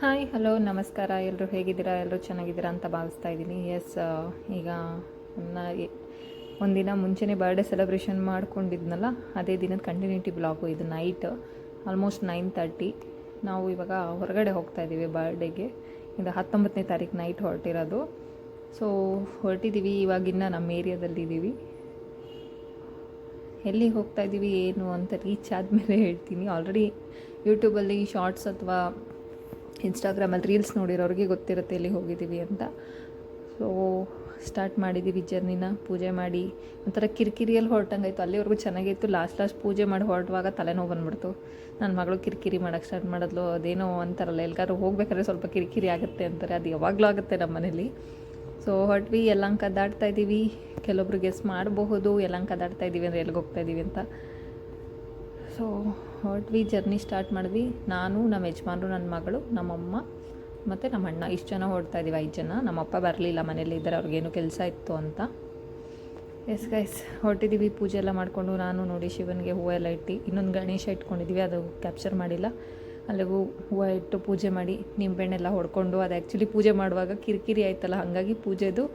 Hi hello ನಮಸ್ಕಾರ. ಎಲ್ಲರೂ ಹೇಗಿದ್ದೀರಾ? ಎಲ್ಲರೂ ಚೆನ್ನಾಗಿದ್ದೀರಾ ಅಂತ ಭಾವಿಸ್ತಾ ಇದ್ದೀನಿ. ಎಸ್, ಈಗ ಒಂದಿನ ಮುಂಚೆನೇ ಬರ್ಡೇ ಸೆಲೆಬ್ರೇಷನ್ ಮಾಡ್ಕೊಂಡಿದ್ನಲ್ಲ, ಅದೇ ದಿನದ ಕಂಟಿನ್ಯೂಟಿ ಬ್ಲಾಗು ಇದು. ನೈಟ್ ಆಲ್ಮೋಸ್ಟ್ 9:30 ನಾವು ಇವಾಗ ಹೊರಗಡೆ ಹೋಗ್ತಾ ಇದ್ದೀವಿ ಬರ್ಡೇಗೆ. ಇದು 19ನೇ ತಾರೀಕು ನೈಟ್ ಹೊರಟಿರೋದು. ಸೊ ಹೊರಟಿದ್ದೀವಿ, ಇವಾಗಿನ್ನ ನಮ್ಮ ಏರಿಯಾದಲ್ಲಿದ್ದೀವಿ. ಎಲ್ಲಿಗೆ ಹೋಗ್ತಾ ಇದ್ದೀವಿ ಏನು ಅಂತ ರೀಚ್ ಆದಮೇಲೆ ಹೇಳ್ತೀನಿ. ಆಲ್ರೆಡಿ ಯೂಟ್ಯೂಬಲ್ಲಿ ಶಾರ್ಟ್ಸ್ ಅಥವಾ ಇನ್ಸ್ಟಾಗ್ರಾಮಲ್ಲಿ ರೀಲ್ಸ್ ನೋಡಿರೋರಿಗೆ ಗೊತ್ತಿರುತ್ತೆ ಎಲ್ಲಿ ಹೋಗಿದ್ದೀವಿ ಅಂತ. ಸೊ ಸ್ಟಾರ್ಟ್ ಮಾಡಿದ್ದೀವಿ ಜರ್ನಿನ. ಪೂಜೆ ಮಾಡಿ ಒಂಥರ ಕಿರಿಕಿರಿಯಲ್ಲಿ ಹೊರಟಂಗಾಯ್ತು. ಅಲ್ಲಿವರೆಗೂ ಚೆನ್ನಾಗಿತ್ತು. ಲಾಸ್ಟ್ ಪೂಜೆ ಮಾಡಿ ಹೊರಡುವಾಗ ತಲೆನೋವು ಬಂದುಬಿಡ್ತು. ನನ್ನ ಮಗಳು ಕಿರಿಕಿರಿ ಮಾಡೋಕ್ಕೆ ಸ್ಟಾರ್ಟ್ ಮಾಡಿದ್ಲು. ಅದೇನೋ ಅಂತಾರಲ್ಲ, ಎಲ್ಗಾದ್ರೂ ಹೋಗ್ಬೇಕಾದ್ರೆ ಸ್ವಲ್ಪ ಕಿರಿಕಿರಿ ಆಗುತ್ತೆ ಅಂತಾರೆ, ಅದು ಯಾವಾಗಲೂ ಆಗುತ್ತೆ ನಮ್ಮ ಮನೇಲಿ. ಸೊ ಹೊರಟ್ವಿ, ಯಲಹಂಕ ದಾಟ್ತಾ ಇದ್ದೀವಿ. ಕೆಲವೊಬ್ರು ಗೆಸ್ ಮಾಡಬಹುದು ಯಲಹಂಕ ದಾಟ್ತಾ ಇದ್ದೀವಿ ಅಂದರೆ ಎಲ್ಲಿಗೆ ಹೋಗ್ತಾ ಇದ್ದೀವಿ ಅಂತ. ಸೊ ಹೊರಟ್ವಿ, ಜರ್ನಿ ಸ್ಟಾರ್ಟ್ ಮಾಡಿದ್ವಿ. ನಾನು, ನಮ್ಮ ಯಜಮಾನ್ರು, ನನ್ನ ಮಗಳು, ನಮ್ಮಮ್ಮ ಮತ್ತು ನಮ್ಮ ಅಣ್ಣ, ಇಷ್ಟು ಜನ ಹೊರಡ್ತಾ ಇದ್ದೀವಿ. 5 ಜನ. ನಮ್ಮಪ್ಪ ಬರಲಿಲ್ಲ, ಮನೇಲಿ ಇದ್ದಾರೆ, ಅವ್ರಿಗೇನು ಕೆಲಸ ಇತ್ತು ಅಂತ. ಎಸ್ ಗೈಸ್, ಹೊರಟಿದ್ದೀವಿ. ಪೂಜೆ ಎಲ್ಲ ಮಾಡಿಕೊಂಡು, ನಾನು ನೋಡಿ ಶಿವನಿಗೆ ಹೂವು ಎಲ್ಲ ಇಟ್ಟು, ಇನ್ನೊಂದು ಗಣೇಶ ಇಟ್ಕೊಂಡಿದ್ವಿ, ಅದು ಕ್ಯಾಪ್ಚರ್ ಮಾಡಿಲ್ಲ. ಅಲ್ಲಿಗೂ ಹೂವು ಇಟ್ಟು ಪೂಜೆ ಮಾಡಿ ನಿಂಬೆಹಣ್ಣೆಲ್ಲ ಹೊಡ್ಕೊಂಡು, ಅದು ಆ್ಯಕ್ಚುಲಿ ಪೂಜೆ ಮಾಡುವಾಗ ಕಿರಿಕಿರಿ ಆಯ್ತಲ್ಲ, ಹಾಗಾಗಿ ಪೂಜೆದು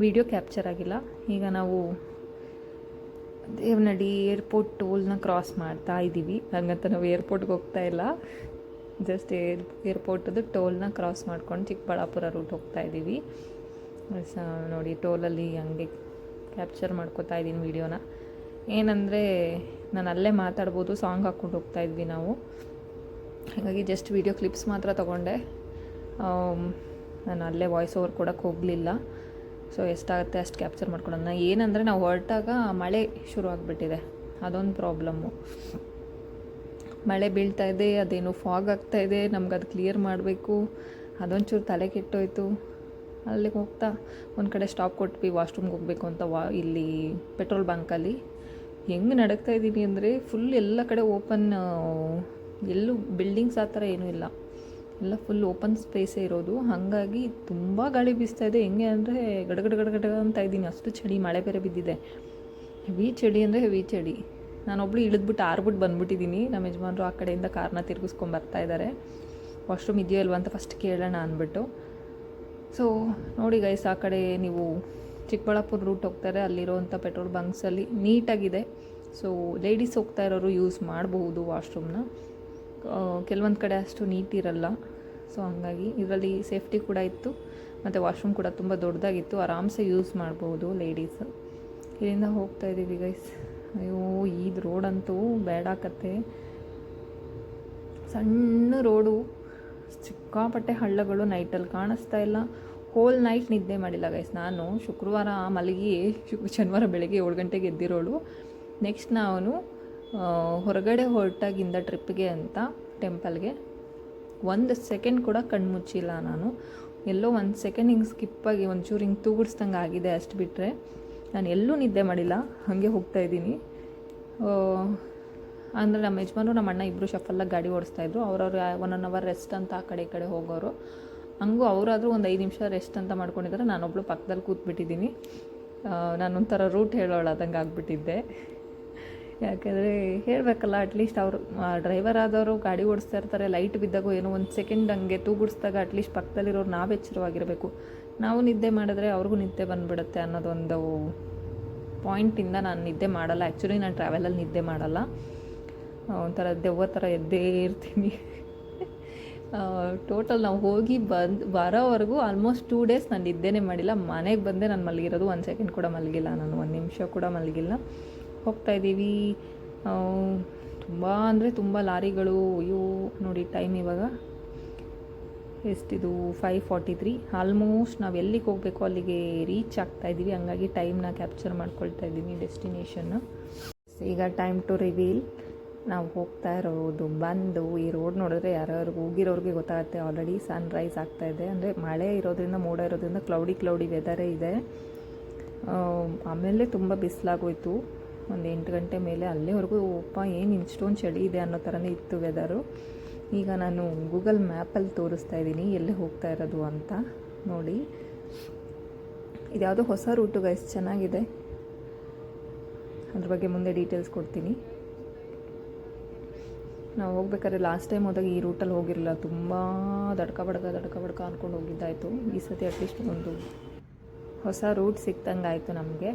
ವೀಡಿಯೋ ಕ್ಯಾಪ್ಚರ್ ಆಗಿಲ್ಲ. ಈಗ ನಾವು ದೇವನಹಳ್ಳಿ ಏರ್ಪೋರ್ಟ್ ಟೋಲ್ನ ಕ್ರಾಸ್ ಮಾಡ್ತಾ ಇದ್ದೀವಿ. ಹಂಗಂತ ನಾವು ಏರ್ಪೋರ್ಟ್ಗೆ ಹೋಗ್ತಾ ಇಲ್ಲ, ಜಸ್ಟ್ ಏರ್ಪೋರ್ಟದು ಟೋಲ್ನ ಕ್ರಾಸ್ ಮಾಡ್ಕೊಂಡು ಚಿಕ್ಕಬಳ್ಳಾಪುರ ರೂಟ್ ಹೋಗ್ತಾ ಇದ್ದೀವಿ. ನೋಡಿ, ಟೋಲಲ್ಲಿ ಹಂಗೆ ಕ್ಯಾಪ್ಚರ್ ಮಾಡ್ಕೋತಾ ಇದ್ದೀನಿ ವೀಡಿಯೋನ. ಏನಂದರೆ ನಾನು ಅಲ್ಲೇ ಮಾತಾಡ್ಬೋದು, ಸಾಂಗ್ ಹಾಕ್ಕೊಂಡು ಹೋಗ್ತಾ ಇದ್ವಿ ನಾವು. ಹಾಗಾಗಿ ಜಸ್ಟ್ ವೀಡಿಯೋ ಕ್ಲಿಪ್ಸ್ ಮಾತ್ರ ತೊಗೊಂಡೆ. ನಾನು ಅಲ್ಲೇ ವಾಯ್ಸ್ ಓವರ್ ಕೊಡೋಕ್ಕೆ ಹೋಗಲಿಲ್ಲ. ಸೊ ಎಷ್ಟಾಗುತ್ತೆ ಅಷ್ಟು ಕ್ಯಾಪ್ಚರ್ ಮಾಡ್ಕೊಳ್ಳೋಣ. ಏನಂದರೆ ನಾವು ಹೊರಟಾಗ ಮಳೆ ಶುರು ಆಗಿಬಿಟ್ಟಿದೆ, ಅದೊಂದು ಪ್ರಾಬ್ಲಮ್ಮು. ಮಳೆ ಬೀಳ್ತಾ ಇದೆ, ಅದೇನು ಫಾಗ್ ಆಗ್ತಾಯಿದೆ, ನಮ್ಗೆ ಅದು ಕ್ಲಿಯರ್ ಮಾಡಬೇಕು. ಅದೊಂಚೂರು ತಲೆ ಕೆಟ್ಟೋಯ್ತು. ಅಲ್ಲಿಗೆ ಹೋಗ್ತಾ ಒಂದು ಕಡೆ ಸ್ಟಾಪ್ ಕೊಟ್ವಿ, ವಾಶ್ರೂಮ್ಗೆ ಹೋಗಬೇಕು ಅಂತ. ಇಲ್ಲಿ ಪೆಟ್ರೋಲ್ ಬಂಕಲ್ಲಿ ಹೆಂಗೆ ನಡಕ್ತಾ ಇದ್ದೀನಿ ಅಂದರೆ ಫುಲ್ ಎಲ್ಲ ಕಡೆ ಓಪನ್, ಎಲ್ಲೂ ಬಿಲ್ಡಿಂಗ್ಸ್ ಆ ಥರ ಏನೂ ಇಲ್ಲ, ಎಲ್ಲ ಫುಲ್ ಓಪನ್ ಸ್ಪೇಸೇ ಇರೋದು. ಹಾಗಾಗಿ ತುಂಬ ಗಾಳಿ ಬೀಸ್ತಾಯಿದೆ. ಹೆಂಗೆ ಅಂದರೆ ಗಡಗಡ ಅಂತ ಇದ್ದೀನಿ, ಅಷ್ಟು ಚಳಿ. ಮಳೆ ಬೇರೆ ಬಿದ್ದಿದೆ, ಹೆವಿ ಚಳಿ ಅಂದರೆ ಹೆವಿ ಚಳಿ. ನಾನೊಬ್ಳು ಇಳಿದ್ಬಿಟ್ಟು ಆರ್ಬಿಟ್ಟು ಬಂದುಬಿಟ್ಟಿದ್ದೀನಿ. ನಮ್ಮ ಯಜಮಾನ್ರು ಆ ಕಡೆಯಿಂದ ಕಾರ್ನ ತಿರುಗಿಸ್ಕೊಂಬರ್ತಾ ಇದ್ದಾರೆ. ವಾಶ್ರೂಮ್ ಇದೆಯೋ ಇಲ್ವ ಅಂತ ಫಸ್ಟ್ ಕೇಳೋಣ ಅಂದ್ಬಿಟ್ಟು. ಸೊ ನೋಡಿ ಗೈಸ್, ಆ ಕಡೆ ನೀವು ಚಿಕ್ಕಬಳ್ಳಾಪುರ ರೂಟ್ ಹೋಗ್ತಾರೆ, ಅಲ್ಲಿರೋವಂಥ ಪೆಟ್ರೋಲ್ ಬಂಕ್ಸಲ್ಲಿ ನೀಟಾಗಿದೆ. ಸೊ ಲೇಡೀಸ್ ಹೋಗ್ತಾ ಇರೋರು ಯೂಸ್ ಮಾಡಬಹುದು ವಾಶ್ರೂಮ್ನ. ಕೆಲವೊಂದು ಕಡೆ ಅಷ್ಟು ನೀಟ್ ಇರಲ್ಲ. ಸೊ ಹಂಗಾಗಿ ಇದರಲ್ಲಿ ಸೇಫ್ಟಿ ಕೂಡ ಇತ್ತು, ಮತ್ತು ವಾಶ್ರೂಮ್ ಕೂಡ ತುಂಬ ದೊಡ್ಡದಾಗಿತ್ತು, ಆರಾಮ್ಸೆ ಯೂಸ್ ಮಾಡ್ಬೋದು ಲೇಡೀಸ್. ಇಲ್ಲಿಂದ ಹೋಗ್ತಾ ಇದ್ದೀವಿ ಗೈಸ್. ಅಯ್ಯೋ, ಇದು ರೋಡಂತೂ ಬೇಡಾಕತ್ತೆ. ಸಣ್ಣ ರೋಡು, ಸಿಕ್ಕಾಪಟ್ಟೆ ಹಳ್ಳಗಳು, ನೈಟಲ್ಲಿ ಕಾಣಿಸ್ತಾ ಇಲ್ಲ. ಹೋಲ್ ನೈಟ್ ನಿದ್ದೆ ಮಾಡಿಲ್ಲ ಗೈಸ್. ನಾನು ಶುಕ್ರವಾರ ಮಲಗಿ ಶನಿವಾರ ಬೆಳಗ್ಗೆ 7 ಗಂಟೆಗೆ ಎದ್ದಿರೋಳು. ನೆಕ್ಸ್ಟ್ ನಾನು ಹೊರಗಡೆ ಹೊರಟಾಗಿಂದ ಟ್ರಿಪ್ಗೆ ಅಂತ ಟೆಂಪಲ್ಗೆ 1 ಸೆಕೆಂಡ್ ಕೂಡ ಕಣ್ಮುಚ್ಚಿಲ್ಲ ನಾನು. ಎಲ್ಲೋ 1 ಸೆಕೆಂಡ್ ಹಿಂಗೆ ಸ್ಕಿಪ್ಪಾಗಿ ಒಂಚೂರು ಹಿಂಗೆ ತೂಗುಡಿಸ್ದಂಗೆ ಆಗಿದೆ, ಅಷ್ಟು ಬಿಟ್ಟರೆ ನಾನು ಎಲ್ಲೂ ನಿದ್ದೆ ಮಾಡಿಲ್ಲ. ಹಾಗೆ ಹೋಗ್ತಾಯಿದ್ದೀನಿ. ಅಂದರೆ ನಮ್ಮ ಯಜಮಾನು, ನಮ್ಮ ಅಣ್ಣ ಇಬ್ಬರು ಶಫಲ್ಲಾಗಿ ಗಾಡಿ ಓಡಿಸ್ತಾಯಿದ್ರು. ಅವ್ರವ್ರು 1 ಅವರ್ ರೆಸ್ಟ್ ಅಂತ ಆ ಕಡೆ ಈ ಕಡೆ ಹೋಗೋರು. ಹಂಗೂ ಅವರಾದರೂ ಒಂದು 5 ನಿಮಿಷ ರೆಸ್ಟ್ ಅಂತ ಮಾಡ್ಕೊಂಡಿದ್ದಾರೆ. ನಾನೊಬ್ಳು ಪಕ್ಕದಲ್ಲಿ ಕೂತ್ಬಿಟ್ಟಿದ್ದೀನಿ. ನಾನೊಂಥರ ರೂಟ್ ಹೇಳೋಳಾದಂಗೆ ಆಗಿಬಿಟ್ಟಿದ್ದೆ. ಯಾಕೆಂದರೆ ಹೇಳಬೇಕಲ್ಲ, ಅಟ್ಲೀಸ್ಟ್ ಅವರು ಡ್ರೈವರ್ ಆದವರು ಗಾಡಿ ಓಡಿಸ್ತಾ ಇರ್ತಾರೆ, ಲೈಟ್ ಬಿದ್ದಾಗ ಏನೋ 1 ಸೆಕೆಂಡ್ ಹಂಗೆ ತೂಗುಡಿಸ್ದಾಗ ಅಟ್ಲೀಸ್ಟ್ ಪಕ್ಕದಲ್ಲಿರೋರು ನಾವು ಎಚ್ಚರವಾಗಿರಬೇಕು. ನಾವು ನಿದ್ದೆ ಮಾಡಿದ್ರೆ ಅವ್ರಿಗೂ ನಿದ್ದೆ ಬಂದುಬಿಡುತ್ತೆ ಅನ್ನೋದೊಂದು ಪಾಯಿಂಟಿಂದ ನಾನು ನಿದ್ದೆ ಮಾಡಲ್ಲ. ಆ್ಯಕ್ಚುಲಿ ನಾನು ಟ್ರಾವೆಲಲ್ಲಿ ನಿದ್ದೆ ಮಾಡಲ್ಲ, ಒಂಥರ ದೆವ್ವ ಥರ ಎದ್ದೇ ಇರ್ತೀನಿ. ಟೋಟಲ್ ನಾವು ಹೋಗಿ ಬರೋವರೆಗೂ ಆಲ್ಮೋಸ್ಟ್ 2 ಡೇಸ್ ನಾನು ನಿದ್ದೆನೇ ಮಾಡಿಲ್ಲ. ಮನೆಗೆ ಬಂದೆ ನಾನು ಮಲಗಿರೋದು, 1 ಸೆಕೆಂಡ್ ಕೂಡ ಮಲಗಿಲ್ಲ ನಾನು, 1 ನಿಮಿಷ ಕೂಡ ಮಲಗಿಲ್ಲ. ಹೋಗ್ತಾಯಿದ್ದೀವಿ. ತುಂಬ ಅಂದರೆ ತುಂಬ ಲಾರಿಗಳು. ಅಯ್ಯೋ ನೋಡಿ, ಟೈಮ್ ಇವಾಗ ಎಷ್ಟಿದು 5:43. ಆಲ್ಮೋಸ್ಟ್ ನಾವು ಎಲ್ಲಿಗೆ ಹೋಗಬೇಕು ಅಲ್ಲಿಗೆ ರೀಚ್ ಆಗ್ತಾಯಿದ್ದೀವಿ. ಹಂಗಾಗಿ ಟೈಮ್ನ ಕ್ಯಾಪ್ಚರ್ ಮಾಡ್ಕೊಳ್ತಾ ಇದ್ದೀನಿ, ಡೆಸ್ಟಿನೇಷನ್ನ. ಈಗ ಟೈಮ್ ಟು ರಿವೀಲ್. ನಾವು ಹೋಗ್ತಾ ಇರೋದು ಬಂದು, ಈ ರೋಡ್ ನೋಡಿದ್ರೆ ಯಾರ್ಯಾರಿಗೂ ಹೋಗಿರೋರಿಗೆ ಗೊತ್ತಾಗುತ್ತೆ. ಆಲ್ರೆಡಿ ಸನ್ರೈಸ್ ಆಗ್ತಾಯಿದೆ, ಅಂದರೆ ಮಳೆ ಇರೋದ್ರಿಂದ, ಮೋಡ ಇರೋದ್ರಿಂದ ಕ್ಲೌಡಿ ವೆದರೇ ಇದೆ. ಆಮೇಲೆ ತುಂಬ ಬಿಸಿಲಾಗೋಯ್ತು, ಒಂದು 8 ಗಂಟೆ ಮೇಲೆ. ಅಲ್ಲಿವರೆಗೂ ಏನು ಇಷ್ಟೊಂದು ಚಳಿ ಇದೆ ಅನ್ನೋ ಥರನೇ ಇತ್ತು ವೆದರು. ಈಗ ನಾನು ಗೂಗಲ್ ಮ್ಯಾಪಲ್ಲಿ ತೋರಿಸ್ತಾ ಇದ್ದೀನಿ ಎಲ್ಲಿ ಹೋಗ್ತಾ ಇರೋದು ಅಂತ. ನೋಡಿ, ಇದು ಯಾವುದೋ ಹೊಸ ರೂಟು ಗೈಸ್, ಚೆನ್ನಾಗಿದೆ. ಅದ್ರ ಬಗ್ಗೆ ಮುಂದೆ ಡೀಟೇಲ್ಸ್ ಕೊಡ್ತೀನಿ. ನಾವು ಹೋಗ್ಬೇಕಾದ್ರೆ ಲಾಸ್ಟ್ ಟೈಮ್ ಹೋದಾಗ ಈ ರೂಟಲ್ಲಿ ಹೋಗಿರಲಿಲ್ಲ, ತುಂಬ ದಡ್ಕ ಬಡ್ಕ ಅಂದ್ಕೊಂಡು ಹೋಗಿದ್ದಾಯಿತು. ಈ ಸತಿ ಅಟ್ಲೀಸ್ಟ್ ಒಂದು ಹೊಸ ರೂಟ್ ಸಿಕ್ತಂಗೆ ಆಯಿತು ನಮಗೆ.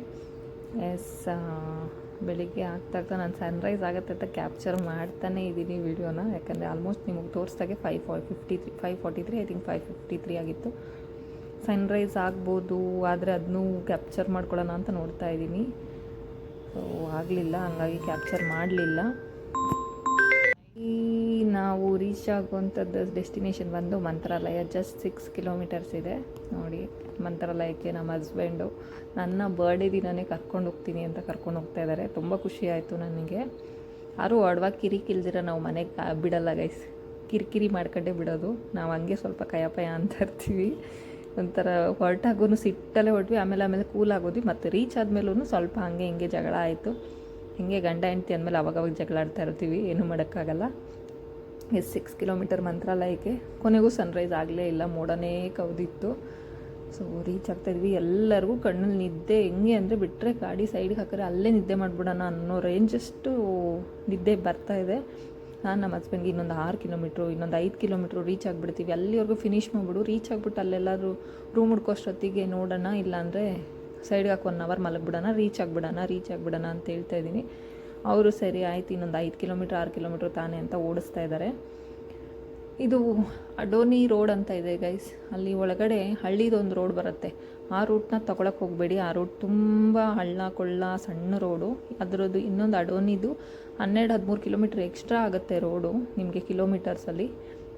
ಬೆಳಿಗ್ಗೆ ಆಗ್ತಾ ನಾನು ಸನ್ರೈಸ್ ಆಗುತ್ತೆ ಅಂತ ಕ್ಯಾಪ್ಚರ್ ಮಾಡ್ತಾನೇ ಇದ್ದೀನಿ ವೀಡಿಯೋನ, ಯಾಕಂದರೆ ಆಲ್ಮೋಸ್ಟ್ ನಿಮಗೆ ತೋರಿಸ್ದಾಗೆ 5:43 ಐ ಥಿಂಕ್ 5:53 ಆಗಿತ್ತು. ಸನ್ರೈಸ್ ಆಗ್ಬೋದು, ಆದರೆ ಅದನ್ನೂ ಕ್ಯಾಪ್ಚರ್ ಮಾಡ್ಕೊಳ್ಳೋಣ ಅಂತ ನೋಡ್ತಾ ಇದ್ದೀನಿ. ಸೊ ಆಗಲಿಲ್ಲ, ಹಂಗಾಗಿ ಕ್ಯಾಪ್ಚರ್ ಮಾಡಲಿಲ್ಲ. ನಾವು ರೀಚ್ ಆಗುವಂಥದ್ದು ಡೆಸ್ಟಿನೇಷನ್ ಬಂದು ಮಂತ್ರಾಲಯ. ಜಸ್ಟ್ 6 ಕಿಲೋಮೀಟರ್ಸ್ ಇದೆ ನೋಡಿ. ಮಂತ್ರಾಲಯಕ್ಕೆ ನಮ್ಮ ಹಸ್ಬೆಂಡು ನನ್ನ ಬರ್ಡೇ ದಿನವೇ ಕರ್ಕೊಂಡು ಹೋಗ್ತೀನಿ ಅಂತ ಕರ್ಕೊಂಡು ಹೋಗ್ತಾ ಇದ್ದಾರೆ. ತುಂಬ ಖುಷಿ ಆಯಿತು ನನಗೆ. ಯಾರೂ ಅಡ್ವಾಗಿ ಕಿರಿಕಿಲ್ದಿರ ನಾವು ಮನೆಗೆ ಬಿಡಲ್ಲ ಗೈಸ್, ಕಿರಿಕಿರಿ ಮಾಡ್ಕೊಂಡೇ ಬಿಡೋದು. ನಾವು ಹಂಗೆ ಸ್ವಲ್ಪ ಕಯಪಯ ಅಂತ ಇರ್ತೀವಿ. ಒಂಥರ ಹೊರಟಾಗೂ ಸಿಟ್ಟಲ್ಲೇ ಹೊರಟ್ವಿ, ಆಮೇಲೆ ಕೂಲ್ ಆಗೋದ್ವಿ. ಮತ್ತು ರೀಚ್ ಆದಮೇಲೂ ಸ್ವಲ್ಪ ಹಾಗೆ ಹಿಂಗೆ ಜಗಳ ಆಯಿತು. ಹಿಂಗೆ ಗಂಡ ಹೆಂಡ್ತಿ ಅಂದಮೇಲೆ ಅವಾಗ ಜಗಳ ಆಡ್ತಾ ಇರ್ತೀವಿ, ಏನೂ ಮಾಡೋಕ್ಕಾಗಲ್ಲ. 6 ಕಿಲೋಮೀಟರ್ ಮಂತ್ರಾಲಯಕ್ಕೆ. ಕೊನೆಗೂ ಸನ್ರೈಸ್ ಆಗಲೇ ಇಲ್ಲ, ಮೋಡನೇ ಕವಿದಿತ್ತು. So reach ಆಗ್ತಾಯಿದ್ವಿ. ಎಲ್ಲರಿಗೂ ಕಣ್ಣಲ್ಲಿ ನಿದ್ದೆ, ಹೆಂಗೆ ಅಂದರೆ ಬಿಟ್ಟರೆ ಗಾಡಿ ಸೈಡ್ಗೆ ಹಾಕಿದ್ರೆ ಅಲ್ಲೇ ನಿದ್ದೆ ಮಾಡಿಬಿಡೋಣ ಅನ್ನೋ ರೇಂಜಷ್ಟು ನಿದ್ದೆ ಬರ್ತಾಯಿದೆ. ನಾನು ನಮ್ಮ ಹಸ್ಬೆಂಡ್ಗೆ ಇನ್ನೊಂದು 6 ಕಿಲೋಮೀಟ್ರು, ಇನ್ನೊಂದು 5 ಕಿಲೋಮೀಟ್ರು ರೀಚ್ ಆಗಿಬಿಡ್ತೀವಿ, ಅಲ್ಲಿವರೆಗೂ ಫಿನಿಷ್ ಮಾಡಿಬಿಡು, ರೀಚ್ ಆಗಿಬಿಟ್ಟು ಅಲ್ಲೆಲ್ಲರೂ ರೂಮ್ ಹುಡ್ಕೋಷ್ಟೊತ್ತಿಗೆ ನೋಡೋಣ, ಇಲ್ಲಾಂದರೆ ಸೈಡ್ಗೆ ಹಾಕಿ 1 ಅವರ್ ಮಲಗಿಬಿಡೋಣ, ರೀಚ್ ಆಗಿಬಿಡೋಣ ಅಂತ ಹೇಳ್ತಾ ಇದ್ದೀನಿ. ಅವರು ಸರಿ ಆಯ್ತು, ಇನ್ನೊಂದು 5 ಕಿಲೋಮೀಟ್ರ್ 6 ಕಿಲೋಮೀಟ್ರ್ ತಾನೇ ಅಂತ ಓಡಿಸ್ತಾ ಇದ್ದಾರೆ. ಇದು ಅಡೋನಿ ರೋಡ್ ಅಂತ ಇದೆ ಗೈಸ್. ಅಲ್ಲಿ ಒಳಗಡೆ ಹಳ್ಳಿದೊಂದು ರೋಡ್ ಬರುತ್ತೆ, ಆ ರೂಟ್ನ ತೊಗೊಳಕ್ಕೆ ಹೋಗಬೇಡಿ. ಆ ರೂಟ್ ತುಂಬ ಹಳ್ಳ ಕೊಳ್ಳ ಸಣ್ಣ ರೋಡು. ಅದರದ್ದು ಇನ್ನೊಂದು ಅಡೋನಿದು 12-13 ಕಿಲೋಮೀಟ್ರ್ ಎಕ್ಸ್ಟ್ರಾ ಆಗುತ್ತೆ ರೋಡು ನಿಮಗೆ ಕಿಲೋಮೀಟರ್ಸಲ್ಲಿ.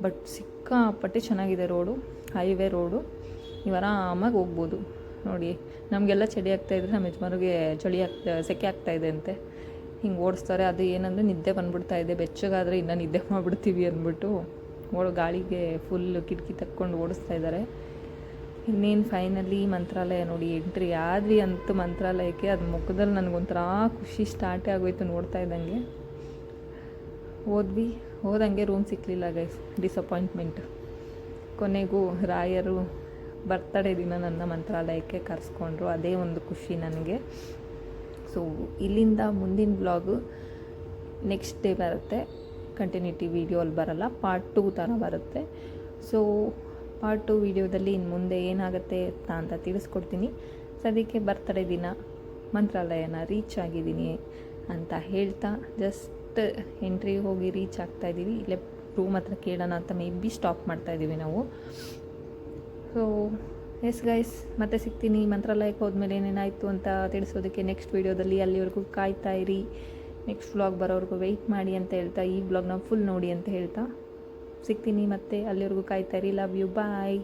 ಬಟ್ ಸಿಕ್ಕಾಪಟ್ಟೆ ಚೆನ್ನಾಗಿದೆ ರೋಡು, ಹೈವೇ ರೋಡು. ನೀವು ಆರಾಮಾಗಿ ಹೋಗ್ಬೋದು. ನೋಡಿ, ನಮಗೆಲ್ಲ ಚಳಿ ಆಗ್ತಾಯಿದ್ರೆ ನಮ್ಮ ಯಜಮಾನಿಗೆ ಸೆಕೆ ಆಗ್ತಾಯಿದೆ ಅಂತೆ, ಹಿಂಗೆ ಓಡಿಸ್ತಾರೆ. ಅದು ಏನಂದರೆ ನಿದ್ದೆ ಬಂದುಬಿಡ್ತಾ ಇದೆ, ಬೆಚ್ಚಗಾದರೆ ಇನ್ನೂ ನಿದ್ದೆ ಮಾಡಿಬಿಡ್ತೀವಿ ಅಂದ್ಬಿಟ್ಟು ಗಾಳಿಗೆ ಫುಲ್ ಕಿಟಕಿ ತಕ್ಕೊಂಡು ಓಡಿಸ್ತಾ ಇದ್ದಾರೆ. ಇನ್ನೇನು ಫೈನಲಿ ಮಂತ್ರಾಲಯ ನೋಡಿ ಎಂಟ್ರಿ ಆದ್ವಿ ಅಂತೂ ಮಂತ್ರಾಲಯಕ್ಕೆ. ಅದು ಮುಖದಲ್ಲಿ ನನಗೊಂಥರ ಖುಷಿ ಸ್ಟಾರ್ಟೇ ಆಗೋಯ್ತು ನೋಡ್ತಾ ಇದ್ದಂಗೆ. ಹೋದಂಗೆ ರೂಮ್ ಸಿಕ್ಕಲಿಲ್ಲ ಗೈಸ್, ಡಿಸಪಾಯಿಂಟ್ಮೆಂಟ್. ಕೊನೆಗೂ ರಾಯರು ಬರ್ತಡೇ ದಿನ ನನ್ನ ಮಂತ್ರಾಲಯಕ್ಕೆ ಕರೆಸ್ಕೊಂಡ್ರು, ಅದೇ ಒಂದು ಖುಷಿ ನನಗೆ. ಸೊ ಇಲ್ಲಿಂದ ಮುಂದಿನ ಬ್ಲಾಗು ನೆಕ್ಸ್ಟ್ ಡೇ ಬರುತ್ತೆ, ಕಂಟಿನ್ಯೂಟಿ ವೀಡಿಯೋ ಅಲ್ಲಿ ಬರಲ್ಲ, ಪಾರ್ಟ್ 2 ಥರ ಬರುತ್ತೆ. ಸೊ ಪಾರ್ಟ್ 2 ವೀಡಿಯೋದಲ್ಲಿ ಇನ್ನು ಮುಂದೆ ಏನಾಗುತ್ತೆ ಅಂತ ತಿಳಿಸ್ಕೊಡ್ತೀನಿ. ಸದ್ಯಕ್ಕೆ ಬರ್ತಡೇ ದಿನ ಮಂತ್ರಾಲಯನ ರೀಚ್ ಆಗಿದ್ದೀನಿ ಅಂತ ಹೇಳ್ತಾ ಜಸ್ಟ್ ಎಂಟ್ರಿಗೆ ಹೋಗಿ ರೀಚ್ ಆಗ್ತಾಯಿದ್ದೀವಿ. ಇಲ್ಲೇ ರೂಮ್ ಹತ್ರ ಕೇಳೋಣ ಅಂತ ಮೇ ಬಿ ಸ್ಟಾಪ್ ಮಾಡ್ತಾಯಿದ್ದೀವಿ ನಾವು. ಸೊ ಎಸ್ ಗೈಸ್, ಮತ್ತೆ ಸಿಗ್ತೀನಿ ಮಂತ್ರಾಲಯಕ್ಕೆ ಹೋದ್ಮೇಲೆ ಏನೇನಾಯಿತು ಅಂತ ತಿಳಿಸೋದಕ್ಕೆ ನೆಕ್ಸ್ಟ್ ವೀಡಿಯೋದಲ್ಲಿ. ಅಲ್ಲಿವರೆಗೂ ಕಾಯ್ತಾ ಇರಿ, ನೆಕ್ಸ್ಟ್ ವ್ಲಾಗ್ ಬರೋವರೆಗೂ ವೆಯ್ಟ್ ಮಾಡಿ ಅಂತ ಹೇಳ್ತಾ, ಈ ವ್ಲಾಗ್ನ ಫುಲ್ ನೋಡಿ ಅಂತ ಹೇಳ್ತಾ ಸಿಗ್ತೀನಿ ಮತ್ತೆ. ಅಲ್ಲಿವರೆಗೂ ಕಾಯ್ತಾ ಇರಿ. Love you, bye.